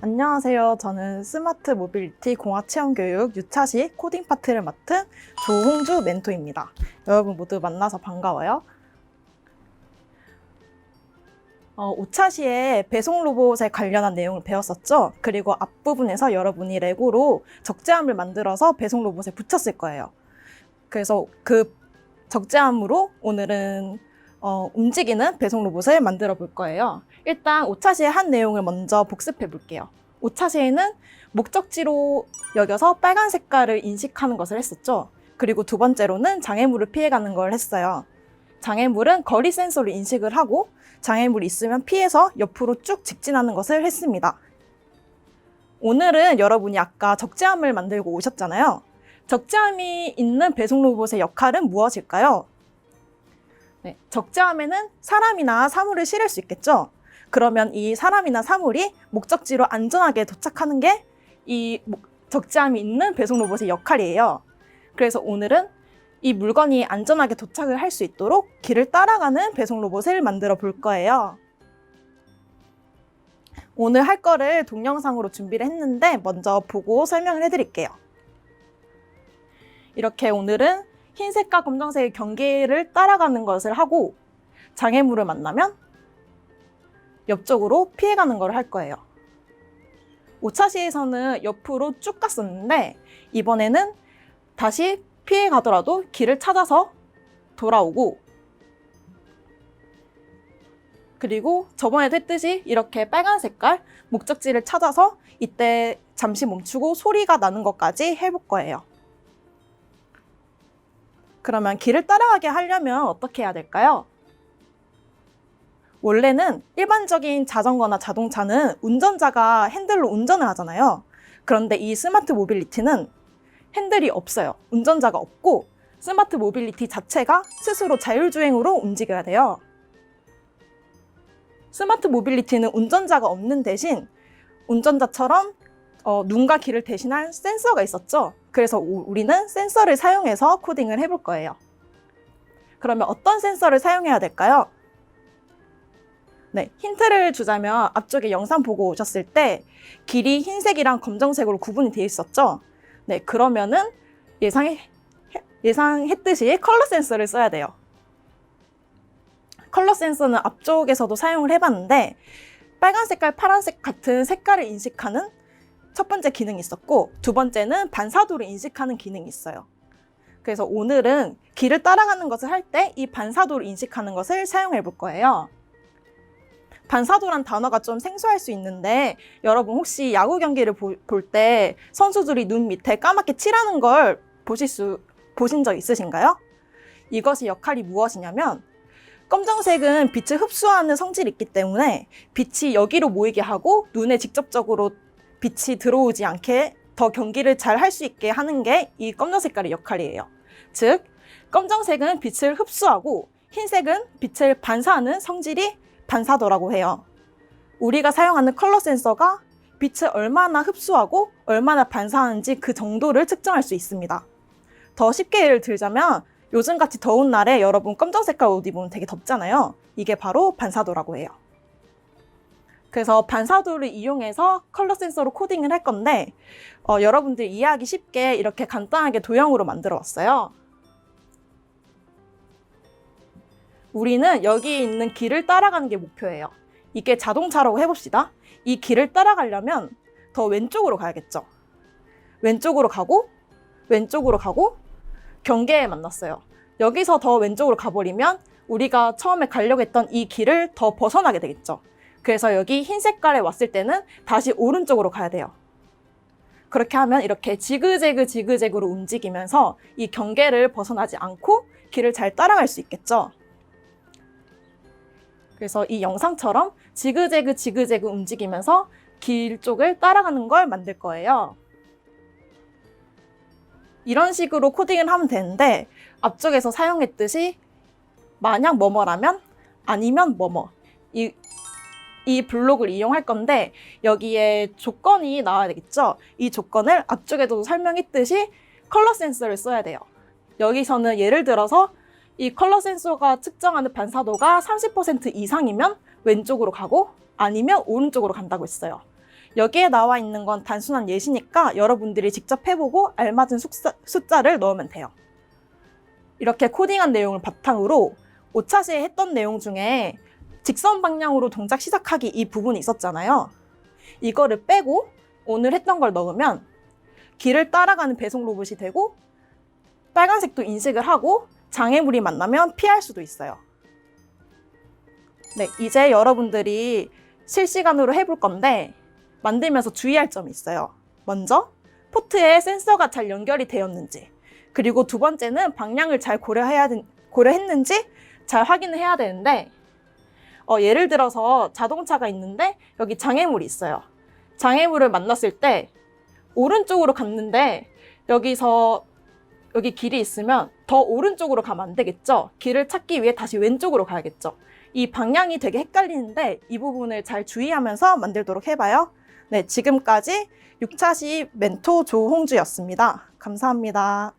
안녕하세요. 저는 스마트 모빌리티 공학체험교육 6차시 코딩 파트를 맡은 조홍주 멘토입니다. 여러분 모두 만나서 반가워요. 5차시에 배송 로봇에 관련한 내용을 배웠었죠. 그리고 앞부분에서 여러분이 레고로 적재함을 만들어서 배송 로봇에 붙였을 거예요. 그래서 그 적재함으로 오늘은 움직이는 배송 로봇을 만들어 볼 거예요. 일단 5차시의 한 내용을 먼저 복습해 볼게요. 5차시에는 목적지로 여겨서 빨간 색깔을 인식하는 것을 했었죠. 그리고 두 번째로는 장애물을 피해가는 걸 했어요. 장애물은 거리 센서로 인식을 하고 장애물이 있으면 피해서 옆으로 쭉 직진하는 것을 했습니다. 오늘은 여러분이 아까 적재함을 만들고 오셨잖아요. 적재함이 있는 배송 로봇의 역할은 무엇일까요? 네, 적재함에는 사람이나 사물을 실을 수 있겠죠. 그러면 이 사람이나 사물이 목적지로 안전하게 도착하는 게 이 적재함이 있는 배송 로봇의 역할이에요. 그래서 오늘은 이 물건이 안전하게 도착을 할 수 있도록 길을 따라가는 배송 로봇을 만들어 볼 거예요. 오늘 할 거를 동영상으로 준비를 했는데 먼저 보고 설명을 해드릴게요. 이렇게 오늘은 흰색과 검정색의 경계를 따라가는 것을 하고 장애물을 만나면 옆쪽으로 피해가는 걸 할 거예요. 5차시에서는 옆으로 쭉 갔었는데 이번에는 다시 피해가더라도 길을 찾아서 돌아오고 그리고 저번에도 했듯이 이렇게 빨간 색깔 목적지를 찾아서 이때 잠시 멈추고 소리가 나는 것까지 해볼 거예요. 그러면 길을 따라가게 하려면 어떻게 해야 될까요? 원래는 일반적인 자전거나 자동차는 운전자가 핸들로 운전을 하잖아요. 그런데 이 스마트 모빌리티는 핸들이 없어요. 운전자가 없고 스마트 모빌리티 자체가 스스로 자율주행으로 움직여야 돼요. 스마트 모빌리티는 운전자가 없는 대신 운전자처럼 눈과 귀를 대신할 센서가 있었죠. 그래서 우리는 센서를 사용해서 코딩을 해볼 거예요. 그러면 어떤 센서를 사용해야 될까요? 네, 힌트를 주자면 앞쪽에 영상 보고 오셨을 때 길이 흰색이랑 검정색으로 구분이 되어 있었죠. 네, 그러면은 예상했듯이 컬러 센서를 써야 돼요. 컬러 센서는 앞쪽에서도 사용을 해봤는데 빨간 색깔, 파란색 같은 색깔을 인식하는 첫 번째 기능이 있었고 두 번째는 반사도를 인식하는 기능이 있어요. 그래서 오늘은 길을 따라가는 것을 할 때 이 반사도를 인식하는 것을 사용해 볼 거예요. 반사도란 단어가 좀 생소할 수 있는데 여러분 혹시 야구 경기를 볼 때 선수들이 눈 밑에 까맣게 칠하는 걸 보신 적 있으신가요? 이것의 역할이 무엇이냐면 검정색은 빛을 흡수하는 성질이 있기 때문에 빛이 여기로 모이게 하고 눈에 직접적으로 빛이 들어오지 않게 더 경기를 잘 할 수 있게 하는 게 이 검정 색깔의 역할이에요. 즉, 검정색은 빛을 흡수하고 흰색은 빛을 반사하는 성질이 반사도라고 해요. 우리가 사용하는 컬러 센서가 빛을 얼마나 흡수하고 얼마나 반사하는지 그 정도를 측정할 수 있습니다. 더 쉽게 예를 들자면 요즘같이 더운 날에 여러분 검정 색깔 옷 입으면 되게 덥잖아요. 이게 바로 반사도라고 해요. 그래서 반사도를 이용해서 컬러 센서로 코딩을 할 건데 여러분들 이해하기 쉽게 이렇게 간단하게 도형으로 만들어 왔어요. 우리는 여기 있는 길을 따라가는 게 목표예요. 이게 자동차라고 해봅시다. 이 길을 따라가려면 더 왼쪽으로 가야겠죠. 왼쪽으로 가고 경계에 만났어요. 여기서 더 왼쪽으로 가버리면 우리가 처음에 가려고 했던 이 길을 더 벗어나게 되겠죠. 그래서 여기 흰 색깔에 왔을 때는 다시 오른쪽으로 가야 돼요. 그렇게 하면 이렇게 지그재그로 움직이면서 이 경계를 벗어나지 않고 길을 잘 따라갈 수 있겠죠. 그래서 이 영상처럼 지그재그 움직이면서 길 쪽을 따라가는 걸 만들 거예요. 이런 식으로 코딩을 하면 되는데 앞쪽에서 사용했듯이 만약 뭐뭐라면 아니면 뭐뭐 이 블록을 이용할 건데 여기에 조건이 나와야 되겠죠. 이 조건을 앞쪽에도 설명했듯이 컬러 센서를 써야 돼요. 여기서는 예를 들어서 이 컬러 센서가 측정하는 반사도가 30% 이상이면 왼쪽으로 가고 아니면 오른쪽으로 간다고 했어요. 여기에 나와 있는 건 단순한 예시니까 여러분들이 직접 해보고 알맞은 숫자를 넣으면 돼요. 이렇게 코딩한 내용을 바탕으로 5차 시에 했던 내용 중에 직선 방향으로 동작 시작하기 이 부분이 있었잖아요. 이거를 빼고 오늘 했던 걸 넣으면 길을 따라가는 배송 로봇이 되고 빨간색도 인식을 하고 장애물이 만나면 피할 수도 있어요. 네, 이제 여러분들이 실시간으로 해볼 건데 만들면서 주의할 점이 있어요. 먼저 포트에 센서가 잘 연결이 되었는지, 그리고 두 번째는 방향을 잘 고려했는지 잘 확인을 해야 되는데 예를 들어서 자동차가 있는데 여기 장애물이 있어요. 장애물을 만났을 때 오른쪽으로 갔는데 여기 길이 있으면 더 오른쪽으로 가면 안 되겠죠? 길을 찾기 위해 다시 왼쪽으로 가야겠죠? 이 방향이 되게 헷갈리는데 이 부분을 잘 주의하면서 만들도록 해봐요. 네, 지금까지 6차 시 멘토 조홍주였습니다. 감사합니다.